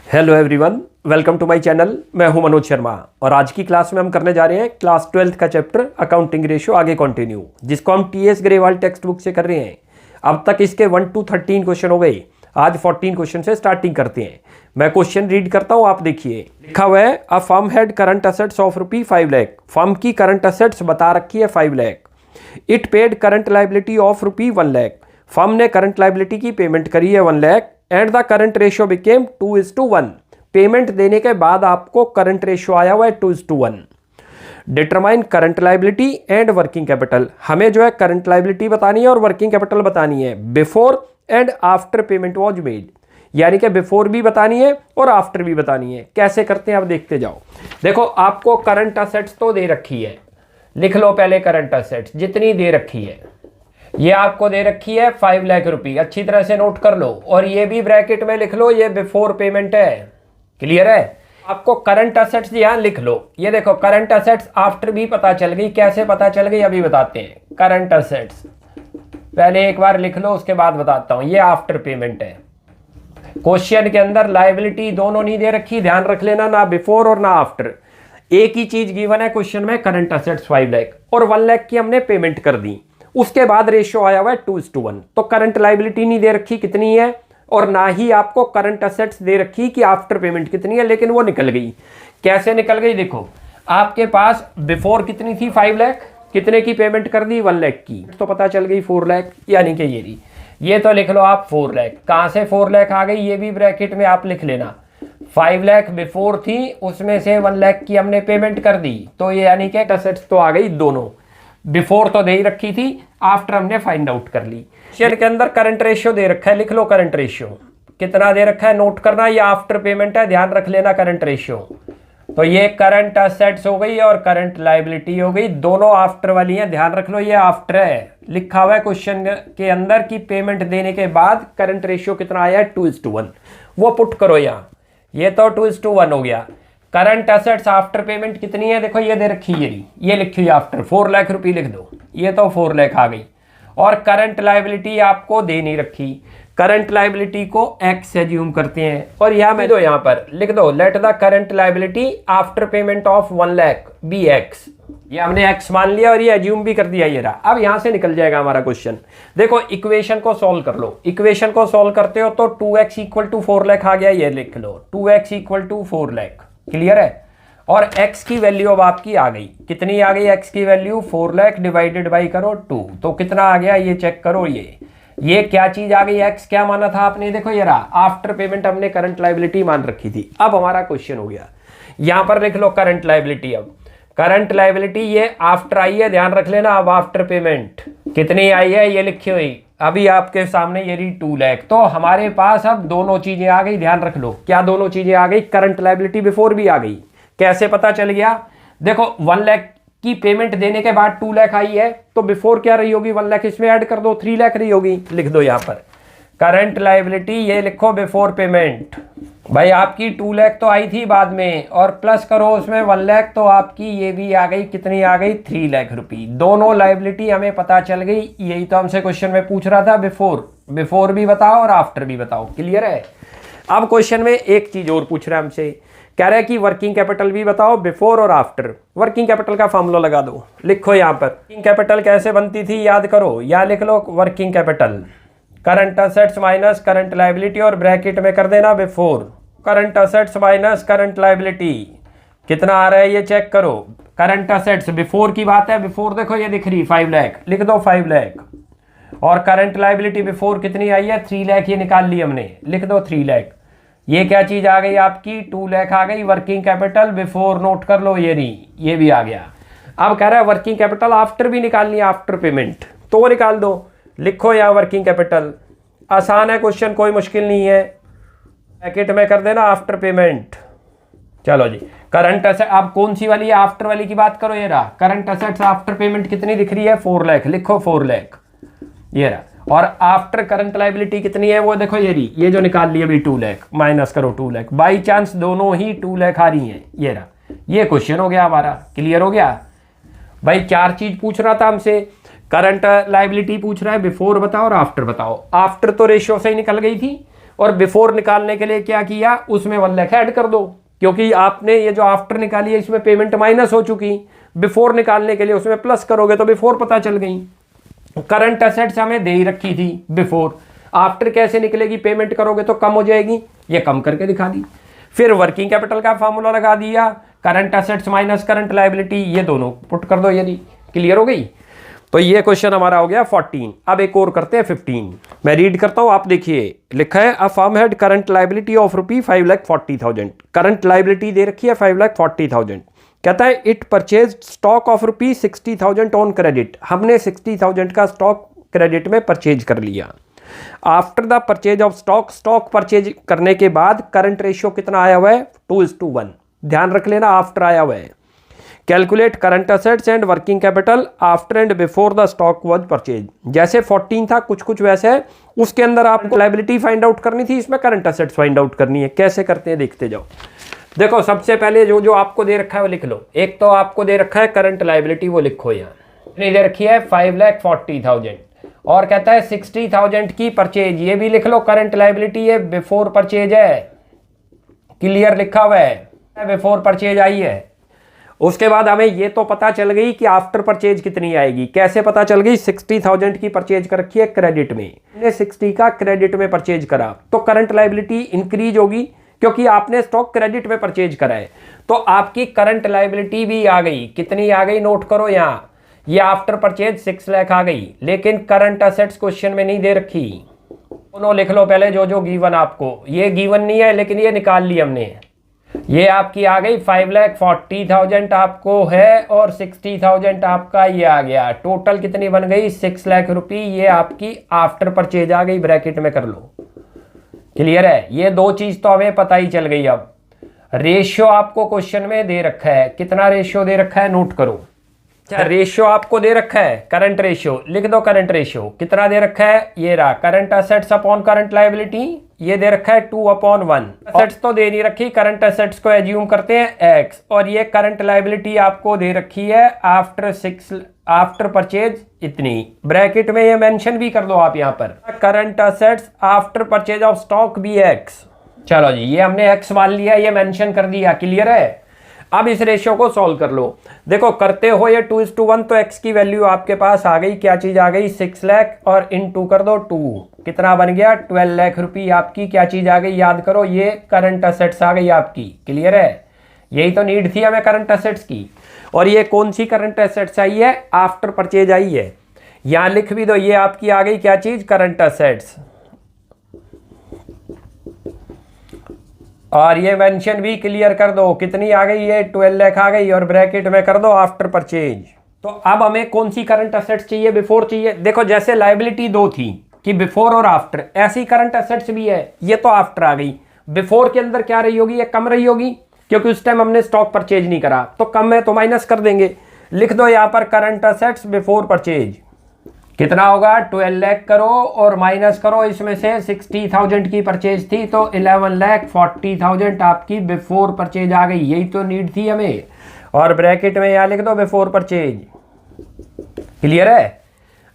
Hello everyone, welcome to my channel. मैं हूं मनोज शर्मा और आज की क्लास में हम करने जा रहे हैं क्लास 12th का चैप्टर अकाउंटिंग रेशियो आगे कंटिन्यू, जिसको हम टीएस ग्रेवाल टेक्स्ट बुक से कर रहे हैं। अब तक इसके 1 to 13 क्वेश्चन हो गए। आज 14 क्वेश्चन से स्टार्टिंग करते हैं। मैं क्वेश्चन रीड करता हूँ, आप देखिए। लिखा हुआ है a firm had current assets of ₹5 lakh. Firm की करंट असेट्स बता रखी है 5 lakh. It paid current liability of ₹1 lakh. Firm ने करंट लाइबिलिटी की पेमेंट करी है 1 lakh and the current ratio became 2:1। Payment देने के बाद आपको करंट रेशियो आया हुआ है 2:1। Determine current liability and working capital. हमें जो है करंट लाइबिलिटी बतानी है और वर्किंग कैपिटल बतानी है before and after payment was made, यानी कि बिफोर भी बतानी है और आफ्टर भी बतानी है। कैसे करते हैं आप देखते जाओ। देखो, आपको करंट असेट्स तो दे रखी है, लिख लो पहले करंट असेट्स जितनी दे रखी है। ये आपको दे रखी है 5 लाख रुपए, अच्छी तरह से नोट कर लो। और ये भी ब्रैकेट में लिख लो, ये बिफोर पेमेंट है। क्लियर है? आपको करंट असेट्स यहां लिख लो। ये देखो करंट असेट्स आफ्टर भी पता चल गई। कैसे पता चल गई अभी बताते हैं। करंट असेट्स पहले एक बार लिख लो, उसके बाद बताता हूं। ये आफ्टर पेमेंट है। क्वेश्चन के अंदर लायबिलिटी दोनों नहीं दे रखी, ध्यान रख लेना, ना बिफोर और ना आफ्टर। एक ही चीज गिवन है क्वेश्चन में, करंट असेट्स 5 लाख और 1 लाख की हमने पेमेंट कर दी। उसके बाद रेशियो आया हुआ है 2:1। तो करंट लायबिलिटी नहीं दे रखी कितनी है, और ना ही आपको करंट असेट्स दे रखी कि आफ्टर पेमेंट कितनी है, लेकिन वो निकल गई। कैसे निकल गई? देखो, आपके पास बिफोर कितनी थी 5 लाख, कितने की पेमेंट कर दी 1 लाख की, तो पता चल गई 4 लाख, यानी कि ये रही। ये तो लिख लो आप 4 लाख। कहां से 4 लाख आ गई ये भी ब्रैकेट में आप लिख लेना। 5 लाख बिफोर थी, उसमें से 1 लाख की हमने पेमेंट कर दी, तो ये यानी कि असेट्स तो आ गई दोनों। बिफोर तो दे ही रखी थी, आफ्टर हमने फाइंड आउट कर ली। शेयर के अंदर करंट रेशियो दे रखा है, लिख लो करंट रेशियो कितना दे रखा है, नोट करना। ये आफ्टर पेमेंट है, ध्यान रख लेना करंट रेशियो। तो ये करंट असेट्स हो गई और करंट लायबिलिटी हो गई, दोनों आफ्टर वाली हैं, ध्यान रख लो। ये आफ्टर है, लिखा हुआ है क्वेश्चन के अंदर कि पेमेंट देने के बाद करंट रेशियो कितना आया है 2:1। वो पुट करो यहाँ। ये तो 2:1 हो गया। करंट असेट्स आफ्टर पेमेंट कितनी है? देखो ये दे रखी है, ये लिखी हुई आफ्टर 4 लाख रुपए लिख दो। ये तो 4 लाख आ गई। और करंट लायबिलिटी आपको दे नहीं रखी। करंट लायबिलिटी को एक्स एज्यूम करते हैं और यहां मैं दो, यहां पर लिख दो let the current liability after payment of 1 lakh be X. ये हमने एक्स मान लिया और ये एज्यूम भी कर दिया, ये रहा। अब यहां से निकल जाएगा हमारा क्वेश्चन। देखो इक्वेशन को सॉल्व कर लो। इक्वेशन को सॉल्व करते हो तो 2x = 4 लाख आ गया, ये लिख लो 2x = 4 लाख। क्लियर है? और x की वैल्यू अब आपकी आ गई, कितनी आ गई x की वैल्यू? 4 लाख डिवाइडेड बाई करो 2, तो कितना आ गया ये चेक करो। ये क्या चीज आ गई? x क्या माना था आपने? देखो ये रहा, आफ्टर पेमेंट हमने करंट लायबिलिटी मान रखी थी। अब हमारा क्वेश्चन हो गया, यहां पर लिख लो करंट लायबिलिटी। अब करंट लायबिलिटी ये आफ्टर आई है, ध्यान रख लेना। अब आफ्टर पेमेंट कितनी आई है ये लिखी हुई अभी आपके सामने, ये रही 2 लाख। तो हमारे पास अब दोनों चीजें आ गई, ध्यान रख लो। क्या दोनों चीजें आ गई? करंट लायबिलिटी बिफोर भी आ गई। कैसे पता चल गया? देखो 1 लाख की पेमेंट देने के बाद 2 लाख आई है, तो बिफोर क्या रही होगी? 1 लाख इसमें ऐड कर दो, 3 लाख रही होगी। लिख दो यहां पर करंट लायबिलिटी, ये लिखो बिफोर पेमेंट। भाई आपकी 2 लाख तो आई थी बाद में, और प्लस करो उसमें 1 लाख, तो आपकी ये भी आ गई। कितनी आ गई? 3 लाख रुपए। दोनों लायबिलिटी हमें पता चल गई। यही तो हमसे क्वेश्चन में पूछ रहा था, बिफोर भी बताओ और आफ्टर भी बताओ। क्लियर है? अब क्वेश्चन में एक चीज और पूछ रहा है हमसे, कह रहा है कि वर्किंग कैपिटल भी बताओ बिफोर और आफ्टर। वर्किंग कैपिटल का फॉर्मूला लगा दो, लिखो यहां पर। वर्किंग कैपिटल कैसे बनती थी याद करो, या लिख लो working capital current assets minus current liability और ब्रैकेट में कर देना before. Current assets minus current liability कितना आ रहा है ये चेक करो। करंट असेट्स बिफोर की बात है, बिफोर देखो ये दिख रही 5 लाख, लिख दो 5 लाख। और करंट लायबिलिटी बिफोर कितनी आई है? 3 लाख, ये निकाल ली हमने, लिख दो 3 लाख। ये क्या चीज आ गई आपकी? 2 लाख आ गई। वर्किंग कैपिटल बिफोर नोट कर लो, ये रही, ये भी आ गया। अब कह रहा है वर्किंग कैपिटल आफ्टर भी निकालनी है, आफ्टर पेमेंट, तो वो निकाल दो। लिखो यहाँ वर्किंग कैपिटल। आसान है क्वेश्चन, कोई मुश्किल नहीं है। ब्रैकेट में कर देना आफ्टर पेमेंट। चलो जी, करंट असेट अब कौन सी वाली है? आफ्टर वाली की बात करो। ये रहा करंट असेट्स आफ्टर पेमेंट कितनी दिख रही है? 4 लाख, लिखो 4 लाख, ये रहा। और आफ्टर करंट लायबिलिटी कितनी है वो देखो, ये रही, ये जो निकाल ली अभी 2 लाख, माइनस करो 2 लाख। बाई चांस दोनों ही 2 लाख आ रही हैं, ये रहा। ये क्वेश्चन हो गया हमारा। क्लियर हो गया भाई? 4 चीज पूछ रहा था हमसे। करंट लायबिलिटी पूछ रहा है, बिफोर बताओ और आफ्टर बताओ। आफ्टर तो रेशियो से ही निकल गई थी, और बिफोर निकालने के लिए क्या किया, उसमें 1 लाख ऐड कर दो, क्योंकि आपने ये जो आफ्टर निकाली है इसमें पेमेंट माइनस हो चुकी। बिफोर निकालने के लिए उसमें प्लस करोगे तो बिफोर पता चल गई। करंट असेट्स हमें दे ही रखी थी बिफोर, आफ्टर कैसे निकलेगी, पेमेंट करोगे तो कम हो जाएगी, ये कम करके दिखा दी। फिर वर्किंग कैपिटल का फार्मूला लगा दिया, current assets minus current liability, ये दोनों पुट कर दो, यदि क्लियर हो गई। तो ये क्वेश्चन हमारा हो गया 14। अब एक और करते हैं 15। मैं रीड करता हूं, आप देखिए, लिखा है a firm had current liability of ₹5,40,000। Current liability दे रखी है 5,40,000। कहता है it purchase stock of ₹60,000 on credit. हमने 60,000 का स्टॉक क्रेडिट में परचेज कर लिया। After the purchase of stock purchase करने के बाद करंट रेशियो कितना आया हुआ है, 2:1। ध्यान रख लेना, आफ्टर आया हुआ है। Calculate current assets and working capital after and before the stock was purchase. जैसे 14 था कुछ वैसे है, उसके अंदर आपको लायबिलिटी फाइंड आउट करनी थी, इसमें करंट असेट्स फाइंड आउट करनी है। कैसे करते हैं देखते जाओ। देखो सबसे पहले जो आपको दे रखा है वो लिख लो। एक तो आपको दे रखा है करंट लायबिलिटी, वो लिखो यहाँ, दे रखी है 5,40,000 और कहता है 60,000 की परचेज, ये भी लिख लो। करंट लायबिलिटी है, बिफोर परचेज है, क्लियर लिखा हुआ है, बिफोर परचेज आई है। उसके बाद हमें ये तो पता चल गई कि आफ्टर परचेज कितनी आएगी। कैसे पता चल गई, 60,000 की परचेज कर रखी है क्रेडिट में, हमने 60 का क्रेडिट में परचेज करा तो करंट लायबिलिटी इंक्रीज होगी, क्योंकि आपने स्टॉक क्रेडिट में परचेज करा है। तो आपकी करंट लायबिलिटी भी आ गई। कितनी आ गई, नोट करो यहाँ, ये आफ्टर परचेज 6 लाख आ गई, लेकिन करंट असेट्स क्वेश्चन में नहीं दे रखी। दोनों लिख लो पहले, जो गिवन आपको, ये गिवन नहीं है लेकिन ये निकाल ली हमने। ये आपकी आ गई 5,40,000 आपको है और 60,000 आपका ये आ गया। टोटल कितनी बन गई, 6 लाख रुपये। ये आपकी आफ्टर परचेज आ गई, ब्रैकेट में कर लो। क्लियर है, ये दो चीज तो हमें पता ही चल गई। अब रेशियो आपको क्वेश्चन में दे रखा है, कितना रेशियो दे रखा है, नोट करो। रेशियो आपको दे रखा है, करंट रेशियो लिख दो। करंट रेशियो कितना दे रखा है, ये रहा, current assets upon current liability, ये दे रखा है 2/1। असेट्स तो दे नहीं रखी, करंट असेट्स को एज्यूम करते हैं x, और ये करंट लायबिलिटी आपको दे रखी है आफ्टर परचेज इतनी। ब्रैकेट में ये मेंशन भी कर दो आप यहाँ पर, current assets after purchase of stock भी x। चलो जी, ये हमने x मान लिया, ये मेंशन कर दिया, क्लियर है। अब इस रेशियो को सॉल्व कर लो। देखो करते हो ये 2:1, तो x की वैल्यू आपके पास आ गई, क्या चीज आ गई, 6 लाख, और इनटू कर दो 2, कितना बन गया, 12 लाख रुपये आपकी क्या चीज आ गई, याद करो, ये करंट असेट्स आ गई आपकी। क्लियर है, यही तो नीड थी हमें करंट असेट्स की। और ये कौन सी करंट असेट्स आई है, आफ्टर परचेज आई है। यहां लिख भी दो, ये आपकी आ गई क्या चीज, करंट असेट्स, और ये मेंशन भी क्लियर कर दो, कितनी आ गई, ये 12 लाख आ गई, और ब्रैकेट में कर दो आफ्टर परचेज। तो अब हमें कौन सी करंट असेट्स चाहिए, बिफोर चाहिए। देखो जैसे लायबिलिटी दो थी कि बिफोर और आफ्टर, ऐसी करंट असेट्स भी है, ये तो आफ्टर आ गई। बिफोर के अंदर क्या रही होगी, ये कम रही होगी, क्योंकि उस टाइम हमने स्टॉक परचेज नहीं करा, तो कम है तो माइनस कर देंगे। लिख दो यहाँ पर करंट असेट्स बिफोर परचेज, कितना होगा, 12 लाख करो और माइनस करो इसमें से 60,000 की परचेज थी, तो 11,40,000 आपकी बिफोर परचेज आ गई। यही तो नीड थी हमें, और ब्रैकेट में यहाँ लिख दो बिफोर परचेज। क्लियर है।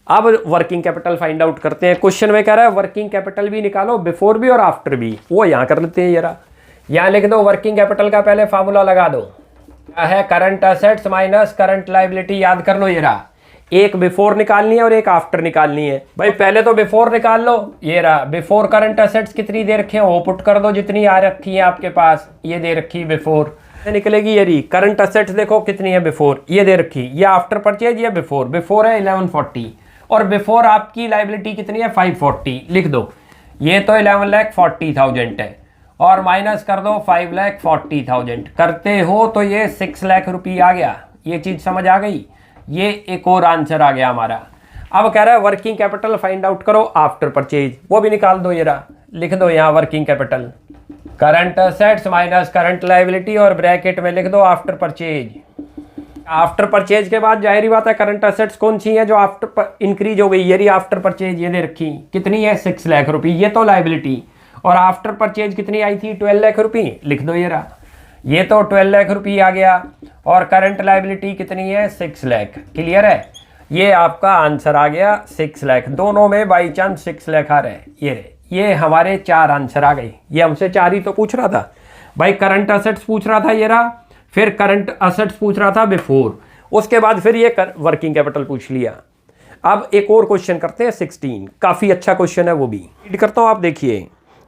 अब वर्किंग कैपिटल फाइंड आउट करते हैं। क्वेश्चन में कह रहा है वर्किंग कैपिटल भी निकालो, बिफोर भी और आफ्टर भी, वो यहाँ कर लेते हैं। जरा यहाँ लिख दो, वर्किंग कैपिटल का पहले फार्मूला लगा दो, क्या है, current assets minus current liability. याद कर लो, ये रहा, एक बिफोर निकालनी है और एक आफ्टर निकालनी है। भाई पहले तो बिफोर निकाल लो, ये रहा, बिफोर करंट असेट्स कितनी दे रखी है, वो पुट कर दो, जितनी आ रखी है आपके पास, ये दे रखी है बिफोर, निकलेगी ये रही। करंट असेट्स देखो कितनी है बिफोर, ये दे रखी, ये आफ्टर परचेज, ये बिफोर, बिफोर है 1140, और बिफोर आपकी लायबिलिटी कितनी है 540, लिख दो। ये तो 11,40,000 है, और माइनस कर दो 5,40,000, करते हो तो ये 6 लाख रुपये आ गया। ये चीज समझ आ गई, ये एक और आंसर आ गया हमारा। अब कह रहा है वर्किंग कैपिटल फाइंड आउट करो आफ्टर परचेज, वो भी निकाल दो। ये रहा, लिख दो यहाँ working capital, current assets minus current liability, और ब्रैकेट में लिख दो आफ्टर परचेज। आफ्टर परचेज के बाद जाहिर बात है करंट असेट्स कौन सी है जो आफ्टर इंक्रीज हो गई, ये रही आफ्टर परचेज, ये दे रखी, कितनी है 6 लाख रुपये, ये तो लायबिलिटी, और आफ्टर परचेज कितनी आई थी 12 लाख रुपये, लिख दो। ये रहा, ये तो 12 लाख रुपये आ गया, और करंट लायबिलिटी कितनी है 6 लाख। क्लियर है, ये आपका आंसर आ गया 6 लाख। दोनों में बाई चांस 6 लाख आ रहे हैं, ये हमारे 4 आंसर आ गए। ये हमसे 4 ही तो पूछ रहा था भाई। करंट असेट्स पूछ रहा था ये रहा, फिर करंट असेट्स पूछ रहा था बिफोर, उसके बाद फिर ये वर्किंग कैपिटल पूछ लिया। अब एक और क्वेश्चन करते हैं 16, काफी अच्छा क्वेश्चन है वो भी। रीड करता हूं, आप देखिए।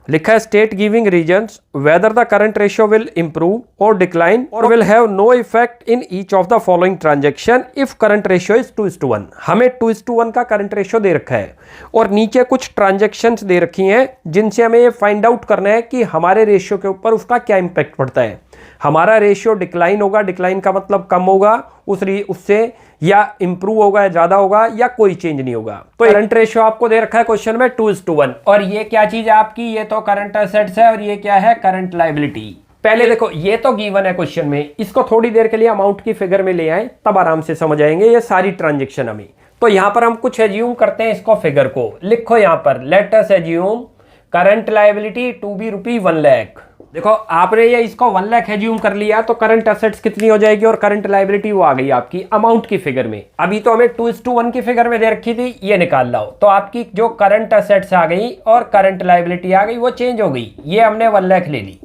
लिखा है state giving reasons whether the current ratio will improve or decline or will have no effect in each of the following transaction if current ratio is 2:1। हमें 2:1 का करंट रेशियो दे रखा है और नीचे कुछ ट्रांजैक्शंस दे रखी हैं जिनसे हमें ये फाइंड आउट करना है कि हमारे रेशियो के ऊपर उसका क्या इंपैक्ट पड़ता है। हमारा रेशियो डिक्लाइन होगा, डिक्लाइन का मतलब कम होगा उससे, या इंप्रूव होगा, या ज्यादा होगा, या कोई चेंज नहीं होगा। तो करंट रेशियो आपको दे रखा है क्वेश्चन में 2:1। और ये क्या चीज है आपकी, ये तो करंट एसेट्स है और ये क्या है, करंट लायबिलिटी। पहले देखो ये तो गिवन है क्वेश्चन में, इसको थोड़ी देर के लिए अमाउंट की फिगर में ले आए तब आराम से समझ आएंगे ये सारी ट्रांजेक्शन हमें। तो यहां पर हम कुछ एज्यूम करते हैं, इसको फिगर को लिखो यहां पर। Let us assume current liability to be rupee 1 lakh. देखो आपने ये इसको 1 लाख एज्यूम कर लिया तो करंट एसेट्स कितनी हो जाएगी और करंट लायबिलिटी वो आ गई आपकी अमाउंट की फिगर में। अभी तो हमें 2:1 की फिगर में दे रखी थी, ये निकाल लाओ। तो आपकी जो करंट एसेट्स आ गई और करंट लायबिलिटी आ गई वो चेंज हो गई। ये हमने 1 लाख ले ली,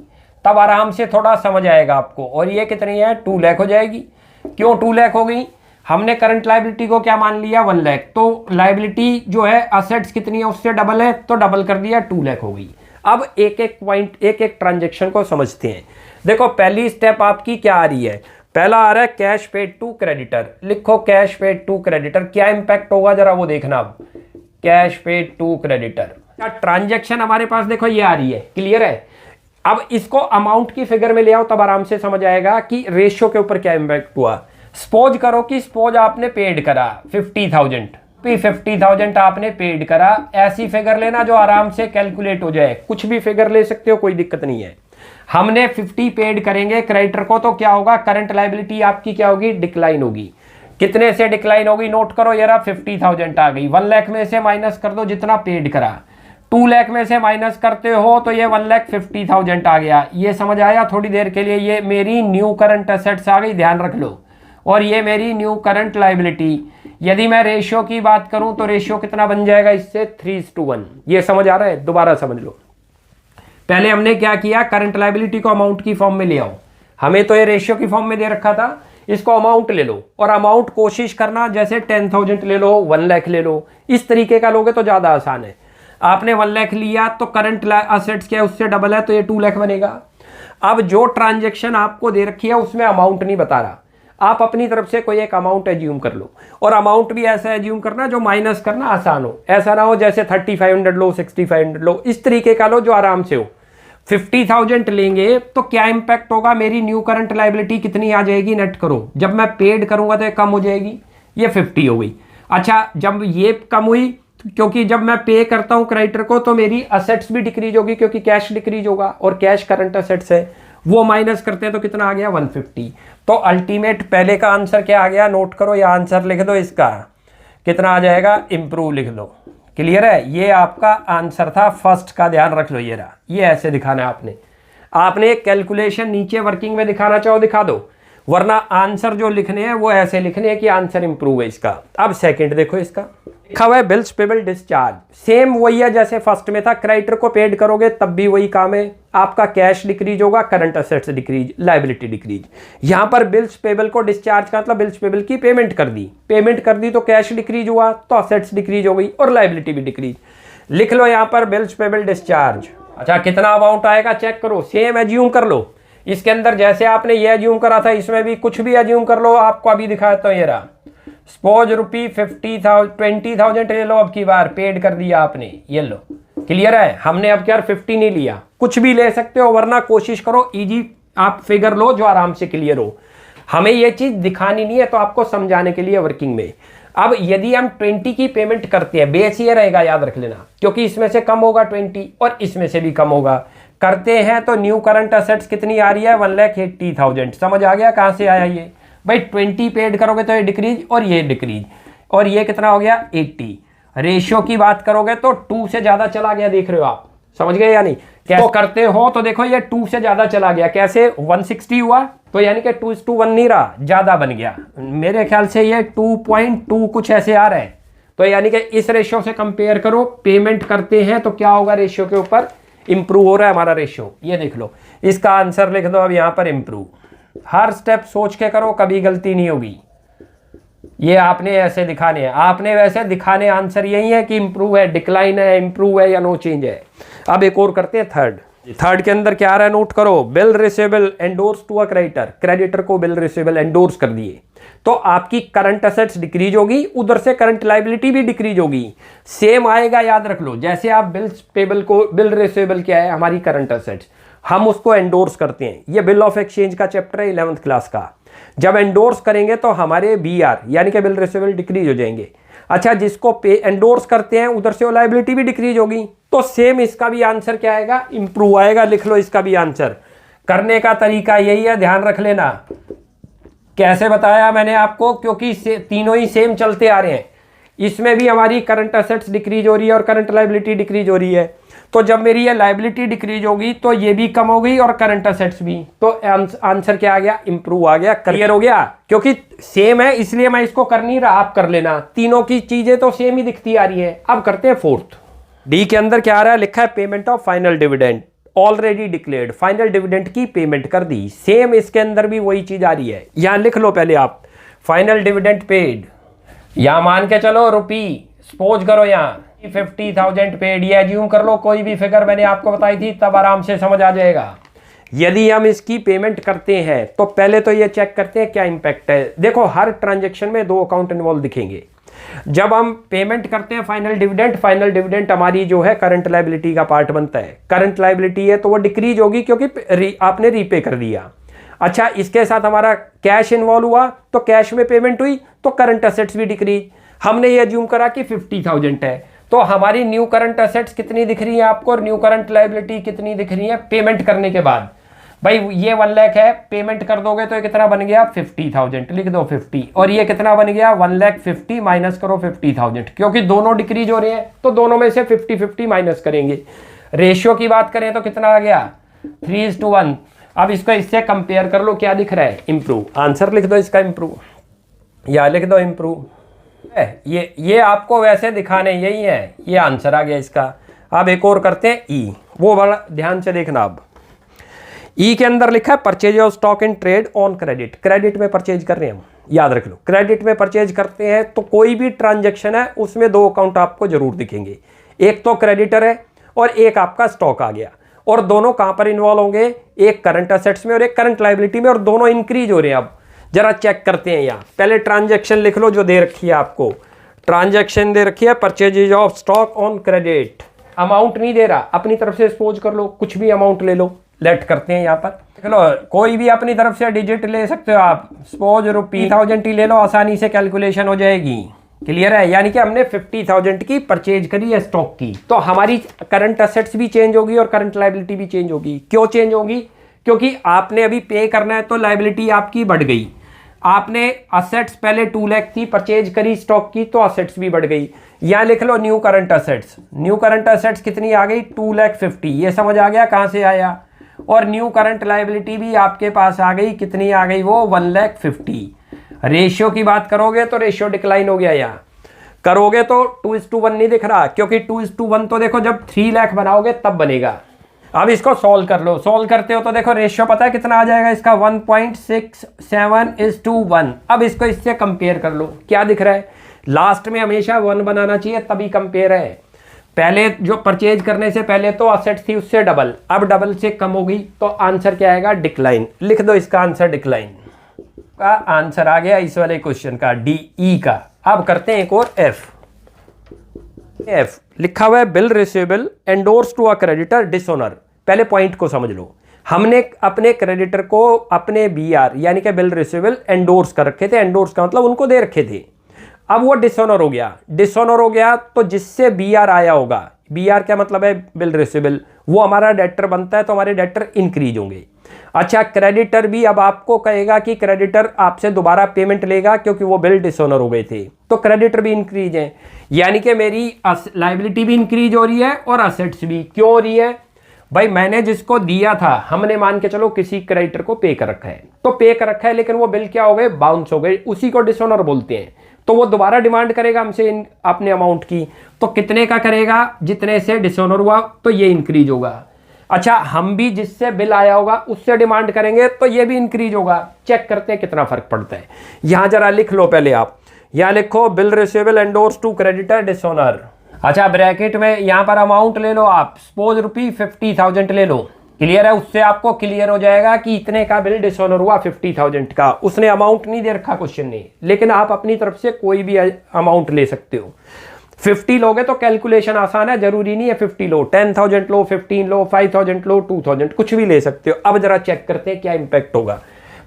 तब आराम से थोड़ा समझ आएगा आपको। और ये कितनी है, 2 लाख हो जाएगी। क्यों 2 लाख हो गई, हमने करंट लायबिलिटी को क्या मान लिया, 1 लाख। तो लायबिलिटी जो है असेट्स कितनी है उससे डबल है, तो डबल कर दिया, 2 लाख हो गई। अब एक एक पॉइंट, एक एक ट्रांजैक्शन को समझते हैं। देखो पहली स्टेप आपकी क्या आ रही है, पहला आ रहा है कैश पेड टू क्रेडिटर। लिखो कैश पेड टू क्रेडिटर, क्या इंपैक्ट होगा जरा वो देखना। अब cash paid to creditor transaction हमारे पास देखो ये आ रही है, क्लियर है। अब इसको अमाउंट की फिगर में ले आओ तब आराम से समझ आएगा कि रेशियो के ऊपर क्या इंपैक्ट हुआ। सपोज करो कि सपोज आपने पेड करा 50,000, 50,000 आपने पेड करा। ऐसी फिगर लेना जो आराम से कैलकुलेट हो जाए, कुछ भी फिगर ले सकते हो, कोई दिक्कत नहीं है। हमने 50 पेड करेंगे क्रेडिटर को, तो क्या होगा, करंट लायबिलिटी आपकी क्या होगी, डिक्लाइन होगी। कितने से डिक्लाइन होगी, नोट करो यार, 50,000 आ गई। 1 लाख में से माइनस कर दो जितना पेड करा, 2 लाख में से माइनस करते हो तो ये 1,50,000 आ गया। ये समझ आया थोड़ी देर के लिए। ये मेरी न्यू करंट एसेट्स आ गई, ध्यान रख लो। और ये मेरी न्यू करंट लायबिलिटी। यदि मैं रेशियो की बात करूं तो रेशियो कितना बन जाएगा इससे, 3:1। ये समझ आ रहा है, दोबारा समझ लो। पहले हमने क्या किया, करंट लायबिलिटी को अमाउंट की फॉर्म में ले आओ। हमें तो ये रेशियो की फॉर्म में दे रखा था, इसको अमाउंट ले लो। और अमाउंट कोशिश करना जैसे 10,000 ले लो, 1 लाख ले लो, इस तरीके का लोगे तो ज्यादा आसान है। आपने 1 लाख लिया तो करंट असेट्स क्या है उससे डबल है, तो ये 2 लाख बनेगा। अब जो ट्रांजेक्शन आपको दे रखी है उसमें अमाउंट नहीं बता रहा, आप अपनी तरफ से कोई एक अमाउंट एज्यूम कर लो। और अमाउंट भी ऐसा एज्यूम करना जो माइनस करना आसान हो। ऐसा ना हो जैसे 3500 लो, 6500 लो, इस तरीके का लो जो आराम से हो। 50,000 लेंगे तो क्या इंपैक्ट होगा, मेरी न्यू करंट लायबिलिटी कितनी आ जाएगी, नेट करो। जब मैं पेड करूंगा तो ये कम हो जाएगी, ये 50 हो गई। अच्छा जब ये कम हुई, क्योंकि जब मैं पे करता हूं क्रेडिटर को तो मेरी असेट्स भी डिक्रीज होगी, क्योंकि कैश डिक्रीज होगा और कैश करंट असेट्स है, वो माइनस करते हैं तो कितना आ गया, 150। तो अल्टीमेट पहले का आंसर क्या आ गया, नोट करो या आंसर लिख दो। इसका कितना आ जाएगा, इंप्रूव लिख दो। क्लियर है, ये आपका आंसर था फर्स्ट का, ध्यान रख लो। ये रहा, ये ऐसे दिखाना है आपने एक कैलकुलेशन नीचे वर्किंग में दिखाना चाहो दिखा दो, वरना आंसर जो लिखने हैं वो ऐसे लिखने हैं कि आंसर इंप्रूव है इसका। अब सेकंड देखो, इसका लिखा हुआ है बिल्स पेबल डिस्चार्ज। सेम वही है जैसे फर्स्ट में था, क्रेडिटर को पेड करोगे तब भी वही काम है। आपका कैश डिक्रीज होगा, current assets decrease, liability decrease. यहां पर बिल्स पेबल को डिस्चार्ज का मतलब बिल्स पेबल की पेमेंट कर दी तो कैश डिक्रीज हुआ तो असेट्स डिक्रीज हो गई और लायबिलिटी भी डिक्रीज। लिख लो यहां पर बिल्स पेबल डिस्चार्ज। अच्छा कितना अमाउंट आएगा चेक करो, सेम एज्यूम कर लो। इसके अंदर जैसे आपने ये एज्यूम करा था इसमें भी कुछ भी एज्यूम कर लो। आपको अभी दिखाता हूं, ये रहा। सपोज रुपी 20,000 ले लो, अब की बार पेड कर दिया आपने, ये लो। क्लियर है, हमने अब क्या 50 नहीं लिया, कुछ भी ले सकते हो, वरना कोशिश करो इजी आप फिगर लो जो आराम से क्लियर हो। हमें ये चीज दिखानी नहीं है तो आपको समझाने के लिए वर्किंग में। अब यदि हम 20 की पेमेंट करते हैं, बेस ये रहेगा, याद रख लेना, क्योंकि इसमें से कम होगा 20 और इसमें से भी कम होगा। करते हैं तो न्यू करंट असेट्स कितनी आ रही है, 1,80,000। समझ आ गया कहां से आया ये भाई। 20 पेड करोगे तो ये डिक्रीज और ये डिक्रीज, और ये कितना हो गया 80। रेशियो की बात करोगे तो 2 से ज्यादा चला गया, देख रहे हो आप, समझ गए या नहीं। कैसे करते हो तो देखो ये 2 से ज्यादा चला गया, कैसे 160 हुआ तो यानी कि 2:1 नहीं रहा, ज्यादा बन गया। मेरे ख्याल से ये 2.2 कुछ ऐसे आ रहा है, तो यानी कि इस रेशियो से कंपेयर करो, पेमेंट करते हैं तो क्या होगा, रेशियो के ऊपर इंप्रूव हो रहा है हमारा रेशियो। ये देख लो, इसका आंसर लिख दो अब यहाँ पर इंप्रूव। हर स्टेप सोच के करो, कभी गलती नहीं होगी। ये आपने ऐसे दिखाने हैं, आपने वैसे दिखाने आंसर यही है कि इंप्रूव है, डिक्लाइन है, इंप्रूव है या नो चेंज है। अब एक और करते हैं थर्ड के अंदर क्या आ रहा है, नोट करो। Bill receivable endorse to a creditor, creditor को बिल रिसीवेबल एंडोर्स कर दिए तो आपकी करंट असेट्स डिक्रीज होगी, उधर से करंट लायबिलिटी भी डिक्रीज होगी। सेम आएगा, याद रख लो, जैसे आप बिल्स पेबल को, बिल रिसीवेबल क्या है, हमारी करंट असेट्स, हम उसको एंडोर्स करते हैं। ये बिल ऑफ एक्सचेंज का चैप्टर है 11th क्लास का। जब एंडोर्स करेंगे तो हमारे BR यानी कि बिल रिसीवेबल डिक्रीज हो जाएंगे। अच्छा, जिसको पे एंडोर्स करते हैं उधर से वो लायबिलिटी भी डिक्रीज होगी। तो सेम इसका भी आंसर क्या आएगा, इंप्रूव आएगा। लिख लो इसका भी आंसर। करने का तरीका यही है, ध्यान रख लेना। कैसे बताया मैंने आपको, क्योंकि तीनों ही सेम चलते आ रहे हैं। इसमें भी हमारी करंट असेट्स डिक्रीज हो रही है और करंट लायबिलिटी डिक्रीज हो रही है। तो जब मेरी ये लायबिलिटी डिक्रीज होगी तो ये भी कम हो गई और करंट असेट्स भी। तो आंसर क्या आ गया, इंप्रूव आ गया। क्लियर हो गया, क्योंकि सेम है इसलिए मैं इसको कर नहीं रहा, आप कर लेना। तीनों की चीजें तो सेम ही दिखती आ रही है। अब करते हैं फोर्थ। डी के अंदर क्या आ रहा है, लिखा है payment of final dividend already declared, final dividend की पेमेंट कर दी। सेम इसके अंदर भी वही चीज आ रही है। यहां लिख लो पहले आप, फाइनल डिविडेंड पेड। यहां मान के चलो रुपी, सपोज करो यहाँ 50,000 पेड, ये एज्यूम कर लो कोई भी फिगर मैंने आपको बताई थी, तब आराम से समझ आ जाएगा। यदि हम इसकी पेमेंट करते हैं तो पहले तो ये चेक करते हैं क्या इंपैक्ट है। देखो, हर ट्रांजेक्शन में दो अकाउंट इन्वॉल्व दिखेंगे। जब हम पेमेंट करते हैं फाइनल डिविडेंड हमारी जो है करंट लायबिलिटी का पार्ट बनता है। करंट लायबिलिटी है तो वो डिक्रीज होगी क्योंकि आपने रीपे कर दिया। अच्छा, इसके साथ हमारा कैश इन्वॉल्व हुआ तो कैश में पेमेंट हुई तो करंट असेट्स भी डिक्रीज। हमने ये अज्यूम करा कि 50,000 है, तो हमारी न्यू करंट असेट्स कितनी दिख रही है आपको और न्यू करंट लायबिलिटी कितनी दिख रही है पेमेंट करने के बाद। भाई ये 1 लाख है, पेमेंट कर दोगे तो ये कितना बन गया 50,000, लिख दो 50। और ये कितना बन गया 1,50,000 माइनस करो 50,000, क्योंकि दोनों डिक्रीज हो रहे हैं तो दोनों में से 50-50 माइनस करेंगे। रेशियो की बात करें तो कितना आ गया 3:1। अब इसको इससे कंपेयर कर लो, क्या दिख रहा है, इंप्रूव। आंसर लिख दो इसका इंप्रूव, या लिख दो इंप्रूव। ये आपको वैसे दिखाने यही है, ये आंसर आ गया इसका। अब एक और करते हैं ई, वो बड़ा ध्यान से देखना। अब ई के अंदर लिखा है purchase of stock in trade on credit. Credit में परचेज कर रहे हैं हम, याद रख लो। क्रेडिट में परचेज करते हैं तो कोई भी ट्रांजैक्शन है उसमें दो अकाउंट आपको जरूर दिखेंगे, एक तो क्रेडिटर है और एक आपका स्टॉक आ गया। और दोनों कहां पर इन्वॉल्व होंगे, एक करंट असेट्स में और एक करंट लायबिलिटी में, और दोनों इंक्रीज हो रहे हैं। अब जरा चेक करते हैं। यहाँ पहले ट्रांजैक्शन लिख लो जो दे रखी है आपको। ट्रांजैक्शन दे रखी है purchase of stock on credit. Amount नहीं दे रहा, अपनी तरफ से सपोज कर लो, कुछ भी अमाउंट ले लो। लेट करते हैं यहाँ पर, चलो कोई भी अपनी तरफ से डिजिट ले सकते हो आप। सपोज ₹50,000 ही ले लो, आसानी से कैलकुलेशन हो जाएगी। क्लियर है, यानी कि हमने 50,000 की परचेज करी है स्टॉक की, तो हमारी करंट असेट्स भी चेंज होगी और करंट लायबिलिटी भी चेंज होगी। क्यों चेंज होगी, क्योंकि आपने अभी पे करना है तो लायबिलिटी आपकी बढ़ गई। आपने असेट्स पहले 2 लाख थी, परचेज करी स्टॉक की तो असेट्स भी बढ़ गई। यहाँ लिख लो new current assets. New current assets कितनी आ गई 2,50,000, ये समझ आ गया कहाँ से आया। और न्यू करंट लायबिलिटी भी आपके पास आ गई, कितनी आ गई वो 1,50,000। रेशियो की बात करोगे तो रेशियो डिक्लाइन हो गया। यहाँ करोगे तो 2:1 नहीं दिख रहा, क्योंकि 2:1 तो देखो जब 3 लाख बनाओगे तब बनेगा। अब इसको सॉल्व कर लो, सॉल्व करते हो तो देखो रेशियो पता है कितना आ जाएगा इसका 1.67:1। अब इसको इससे कंपेयर कर लो, क्या दिख रहा है। लास्ट में हमेशा 1 बनाना चाहिए तभी कंपेयर है। पहले जो परचेज करने से पहले तो असेट्स थी उससे डबल, अब डबल से कम हो गई तो आंसर क्या आएगा डिक्लाइन। लिख दो इसका आंसर डिक्लाइन का आंसर आ गया इस वाले क्वेश्चन का, DE का। अब करते हैं एक और F लिखा हुआ है bill receivable endorse to a creditor dishonour. पहले पॉइंट को समझ लो, हमने अपने क्रेडिटर को अपने BR यानी कि बिल रिसीवेबल एंडोर्स कर रखे थे। एंडोर्स का मतलब उनको दे रखे थे, अब वो डिसऑनर हो गया। डिसऑनर हो गया तो जिससे BR आया होगा, BR क्या मतलब है बिल रिसीवेबल, वो हमारा डेटर बनता है तो हमारे डेटर इंक्रीज होंगे। अच्छा, क्रेडिटर भी अब आपको कहेगा कि क्रेडिटर आपसे दोबारा पेमेंट लेगा क्योंकि वो बिल डिसऑनर हो गए थे, तो क्रेडिटर भी इंक्रीज है। यानी कि मेरी लायबिलिटी भी इंक्रीज हो रही है और असेट्स भी। क्यों हो रही है भाई, मैंने जिसको दिया था, हमने मान के चलो किसी क्रेडिटर को पे कर रखा है, तो पे कर रखा है लेकिन वो बिल क्या हो गए बाउंस हो गए, उसी को डिसऑनर बोलते हैं। तो वो दोबारा डिमांड करेगा हमसे अपने अमाउंट की, तो कितने का करेगा, जितने से डिसऑनर हुआ तो ये इंक्रीज होगा। अच्छा, हम भी जिससे बिल आया होगा उससे डिमांड करेंगे तो ये भी इंक्रीज होगा। चेक करते हैं कितना फर्क पड़ता है। यहां जरा लिख लो पहले आप, यहां लिखो bill receivable endorse to creditor dishonour. अच्छा, ब्रैकेट में यहां पर अमाउंट ले लो आप, सपोज ₹50,000 ले लो, क्लियर है। उससे आपको क्लियर हो जाएगा कि इतने का बिल डिसऑनर हुआ 50,000 का। उसने अमाउंट नहीं दे रखा क्वेश्चन ने, लेकिन आप अपनी तरफ से कोई भी अमाउंट ले सकते हो। 50 लोगे तो कैलकुलेशन आसान है, जरूरी नहीं है 50 लो, 10,000 लो, 15 लो, 5,000 लो, 2,000, कुछ भी ले सकते हो। अब जरा चेक करते हैं क्या इंपैक्ट होगा।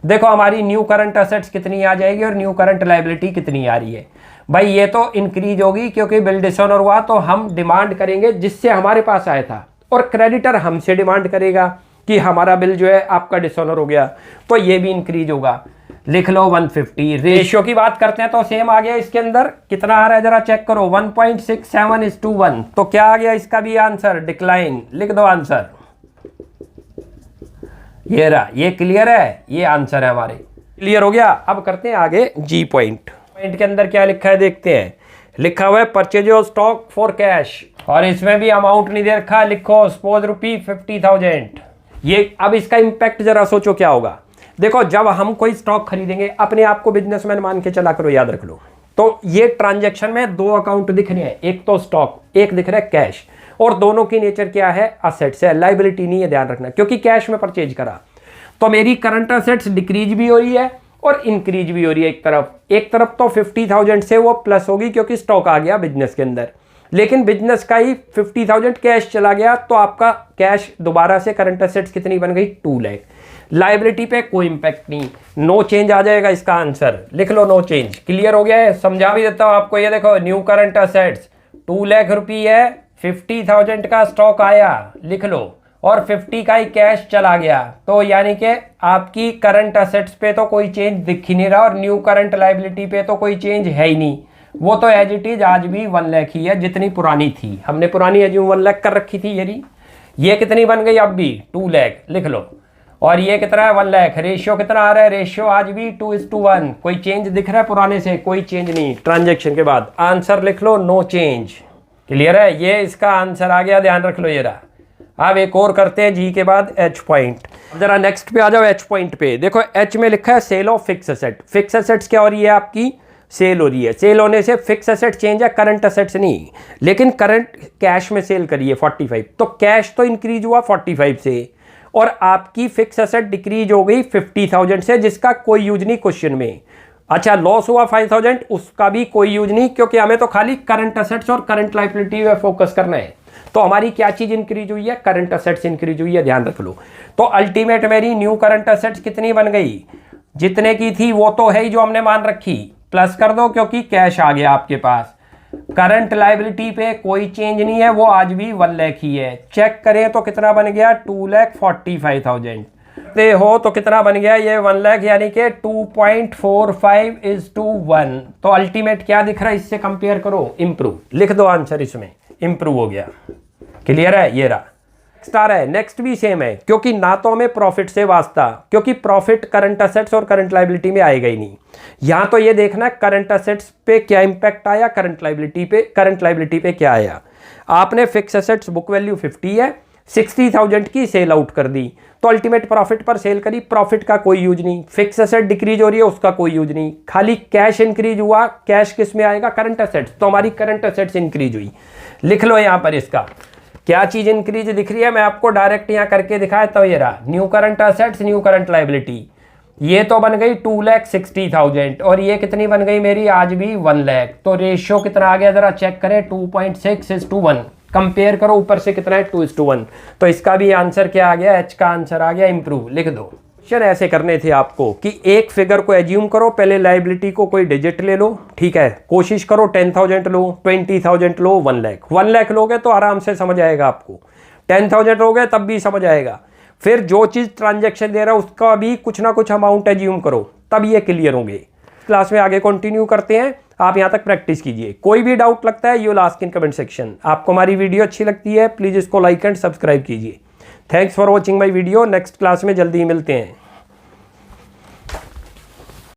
देखो हमारी न्यू करंट असेट्स कितनी आ जाएगी और न्यू करंट लायबिलिटी कितनी आ रही है। भाई ये तो इंक्रीज होगी क्योंकि बिल डिसऑनर हुआ, तो हम डिमांड करेंगे जिससे हमारे पास आया था, और क्रेडिटर हमसे डिमांड करेगा कि हमारा बिल जो है आपका डिसऑनर हो गया, तो ये भी इंक्रीज होगा। लिख लो 150। रेशियो की बात करते हैं तो सेम आ गया, इसके अंदर कितना आ रहा है जरा चेक करो, 1.67:1। तो क्या आ गया इसका भी आंसर, डिक्लाइन। लिख दो आंसर, ये रहा, ये क्लियर है, ये आंसर है हमारे। क्लियर हो गया। अब करते हैं आगे जी पॉइंट। पॉइंट के अंदर क्या लिखा है देखते हैं। लिखा हुआ है purchase of stock for cash, और इसमें भी अमाउंट नहीं दे रखा, लिखो सपोज ₹50,000। ये अब इसका इंपैक्ट जरा सोचो क्या होगा। देखो जब हम कोई स्टॉक खरीदेंगे, अपने आप को बिजनेसमैन मान के चला करो, याद रख लो, तो ये ट्रांजैक्शन में दो अकाउंट दिख रहे हैं, एक तो स्टॉक, एक दिख रहा है कैश, और दोनों की नेचर क्या है, असेट्स है, लायबिलिटी नहीं है, ध्यान रखना, क्योंकि कैश में परचेज करा। तो मेरी करंट असेट्स डिक्रीज भी हो रही है और इंक्रीज भी हो रही है। एक तरफ तो 50,000 से वो प्लस होगी क्योंकि स्टॉक आ गया बिजनेस के अंदर, लेकिन बिजनेस का ही 50,000 कैश चला गया, तो आपका कैश दोबारा से करंट असेट्स कितनी बन गई, 2 लाख। लायबिलिटी पे कोई इंपैक्ट नहीं, नो चेंज आ जाएगा इसका आंसर। लिख लो नो चेंज। क्लियर हो गया है, समझा भी देता हूं आपको। ये देखो न्यू करंट असेट्स 2 लाख रुपये है, 50,000 का स्टॉक आया, लिख लो, और 50 का ही कैश चला गया, तो यानी कि आपकी करंट असेट्स पे तो कोई चेंज दिख ही नहीं रहा, और न्यू करंट लायबिलिटी पे तो कोई चेंज है ही नहीं। वो तो एज इट इज आज भी 1 लाख ही है, जितनी पुरानी थी। हमने पुरानी एज्यूम 1 लाख कर रखी थी। ये कितनी बन गई अब भी, 2 लाख, लिख लो। और ये कितना है, 1 लाख। रेशियो कितना आ रहा है, रेशियो आज भी 2:1। कोई चेंज दिख रहा है पुराने से, कोई चेंज नहीं। ट्रांजैक्शन के बाद आंसर लिख लो, नो चेंज। क्लियर है, ये इसका आंसर आ गया, ध्यान रख लो ये रहा। अब एक और करते हैं जी के बाद एच पॉइंट। जरा नेक्स्ट पे आ जाओ, एच पॉइंट पे। देखो एच में लिखा है sale of fix asset. Fix assets क्या हो रही है, आपकी सेल हो रही है। सेल होने से फिक्स एसेट चेंज है, करंट एसेट्स नहीं, लेकिन करंट कैश में सेल करिए 45, तो कैश तो इंक्रीज हुआ 45 से, और आपकी फिक्स एसेट डिक्रीज हो गई 50,000 से, जिसका कोई यूज नहीं क्वेश्चन में। अच्छा, लॉस हुआ 5,000, उसका भी कोई यूज नहीं, क्योंकि हमें तो खाली करंट एसेट्स और करंट लायबिलिटी पे फोकस करना है। तो हमारी क्या चीज इंक्रीज हुई है, करंट एसेट्स इंक्रीज हुई है, ध्यान रख लो। तो अल्टीमेट मेरी न्यू करंट एसेट्स कितनी बन गई, जितने की थी वो तो है ही जो हमने मान रखी, प्लस कर दो क्योंकि कैश आ गया आपके पास। करंट लायबिलिटी पे कोई चेंज नहीं है, वो आज भी 1 लाख ही है। चेक करें तो कितना बन गया, 2,45,000 ते हो तो कितना बन गया, ये 1 लाख, यानी कि 2.45:1। तो अल्टीमेट क्या दिख रहा है, इससे कंपेयर करो, इंप्रूव। लिख दो आंसर इसमें, इंप्रूव हो गया। क्लियर है, ये रहा। नेक्स्ट आ रहा है, नेक्स्ट भी सेम है, क्योंकि ना तो हमें प्रॉफिट से वास्ता, क्योंकि प्रॉफिट करंट असेट्स और करंट लायबिलिटी में आएगा ही नहीं। यहां तो ये देखना करंट असेट्स पे क्या इंपैक्ट आया, करंट लायबिलिटी पे क्या आया। आपने फिक्स असेट्स बुक वैल्यू 50 है, 60,000 की सेल आउट कर दी, तो अल्टीमेट प्रॉफिट पर सेल करी, प्रॉफिट का कोई यूज नहीं। फिक्स असेट डिक्रीज हो रही है, उसका कोई यूज नहीं, खाली कैश इंक्रीज हुआ। कैश किस में आएगा, करंट असेट्स, तो हमारी करंट असेट्स इंक्रीज हुई। लिख लो यहां पर इसका क्या चीज इंक्रीज दिख रही है, मैं आपको डायरेक्ट यहां करके दिखाया, तो ये रहा new current assets, new current liability. ये तो बन गई 2,60,000, और ये कितनी बन गई मेरी, आज भी 1 लाख। तो रेशियो कितना आ गया, जरा चेक करें, 2.6:1। कंपेयर करो, ऊपर से कितना है, 2:1। तो इसका भी आंसर क्या आ गया, एच का आंसर आ गया, इंप्रूव। लिख दो। क्वेश्चन ऐसे करने थे आपको कि एक फिगर को एज्यूम करो, पहले लायबिलिटी को कोई डिजिट ले लो, ठीक है, कोशिश करो 10,000 लो, 20,000 लो, 1 लाख। 1 लाख लोगे तो आराम से समझ आएगा आपको, 10,000 लोगे तब भी समझ आएगा। फिर जो चीज ट्रांजैक्शन दे रहा है उसका भी कुछ ना कुछ अमाउंट एज्यूम करो, तब ये क्लियर होंगे। क्लास में आगे कंटिन्यू करते हैं, आप यहाँ तक प्रैक्टिस कीजिए। कोई भी डाउट लगता है you will ask in comment section. आपको हमारी वीडियो अच्छी लगती है, प्लीज इसको लाइक एंड सब्सक्राइब कीजिए। Thanks for watching my video. Next class में जल्दी ही मिलते हैं।